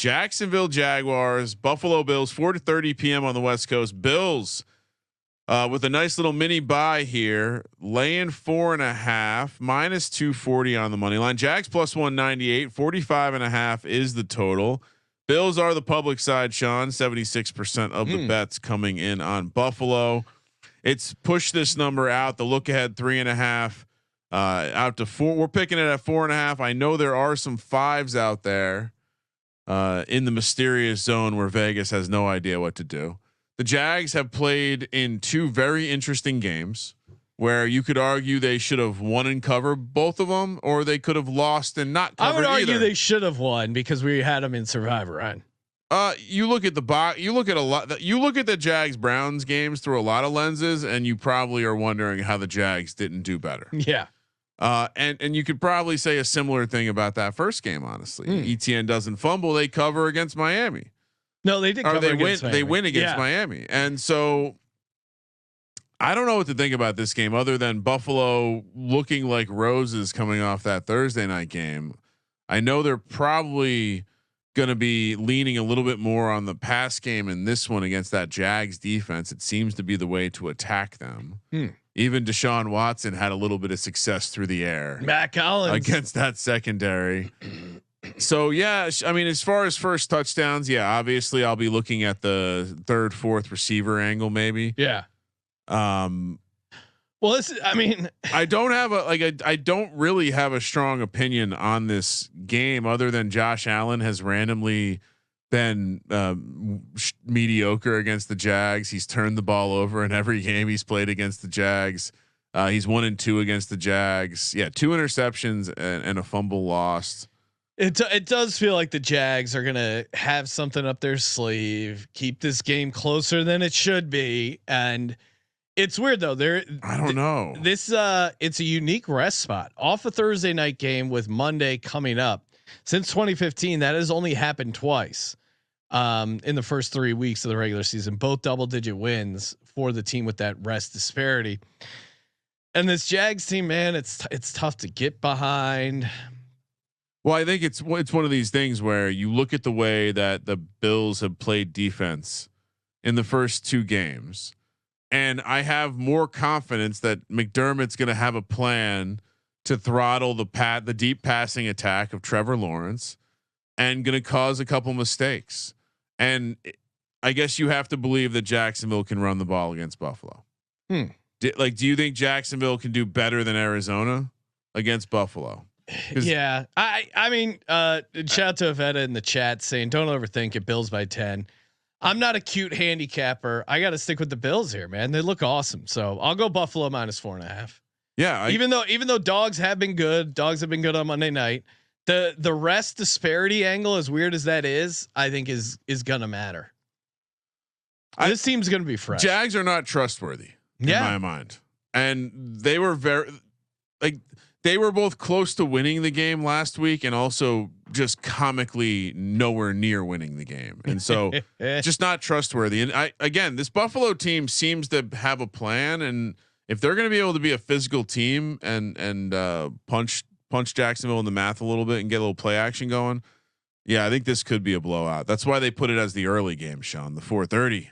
Jacksonville Jaguars, Buffalo Bills, 4:30 p.m. on the West Coast. Bills with a nice little mini bye here, laying 4.5, minus 240 on the money line. Jags plus 198, 45.5 is the total. Bills are the public side, Sean. 76% of the bets coming in on Buffalo. It's pushed this number out. The look ahead 3.5 out to 4. We're picking it at 4.5. I know there are some 5s out there in the mysterious zone where Vegas has no idea what to do. The Jags have played in 2 very interesting games where you could argue they should have won and covered both of them, or they could have lost and not covered. I would argue either. they should have won because we had them in Survivor, right? You look at the box. You look at a lot. You look at the Jags Browns games through a lot of lenses, and you probably are wondering how the Jags didn't do better. Yeah. And you could probably say a similar thing about that first game. Honestly, ETN doesn't fumble; they cover against Miami. No, they did. Cover they win. Miami. They win against Miami, and so I don't know what to think about this game other than Buffalo looking like roses coming off that Thursday night game. I know they're probably going to be leaning a little bit more on the pass game in this one against that Jags defense. It seems to be the way to attack them. Even Deshaun Watson had a little bit of success through the air. Matt Collins against that secondary. So yeah, I mean, as far as first touchdowns, yeah, obviously I'll be looking at the 3rd, 4th receiver angle, maybe. Yeah. Well, I mean, I don't have I don't really have a strong opinion on this game other than Josh Allen has randomly been mediocre against the Jags. He's turned the ball over in every game he's played against the Jags. He's 1-2 against the Jags. Yeah, 2 interceptions and a fumble lost. It does feel like the Jags are gonna have something up their sleeve, keep this game closer than it should be, and it's weird though. I don't know. This it's a unique rest spot off a Thursday night game with Monday coming up. Since 2015, that has only happened twice in the first 3 weeks of the regular season. Both double-digit wins for the team with that rest disparity. And this Jags team, man, it's tough to get behind. Well, I think it's one of these things where you look at the way that the Bills have played defense in the first 2 games, and I have more confidence that McDermott's going to have a plan to throttle the deep passing attack of Trevor Lawrence, and going to cause a couple mistakes. And I guess you have to believe that Jacksonville can run the ball against Buffalo. Do you think Jacksonville can do better than Arizona against Buffalo? Yeah, I mean, shout out to Avetta in the chat saying, "Don't overthink it. Bills by 10." I'm not a cute handicapper. I got to stick with the Bills here, man. They look awesome, so I'll go Buffalo minus 4.5. Yeah, even though dogs have been good, on Monday night. The rest disparity angle, as weird as that is, I think is gonna matter. This team's gonna be fresh. Jags are not trustworthy in my mind, and they were they were both close to winning the game last week and also just comically nowhere near winning the game. And so just not trustworthy. And this Buffalo team seems to have a plan. And if they're going to be able to be a physical team and punch Jacksonville in the math a little bit and get a little play action going. Yeah. I think this could be a blowout. That's why they put it as the early game, Sean, the 4:30.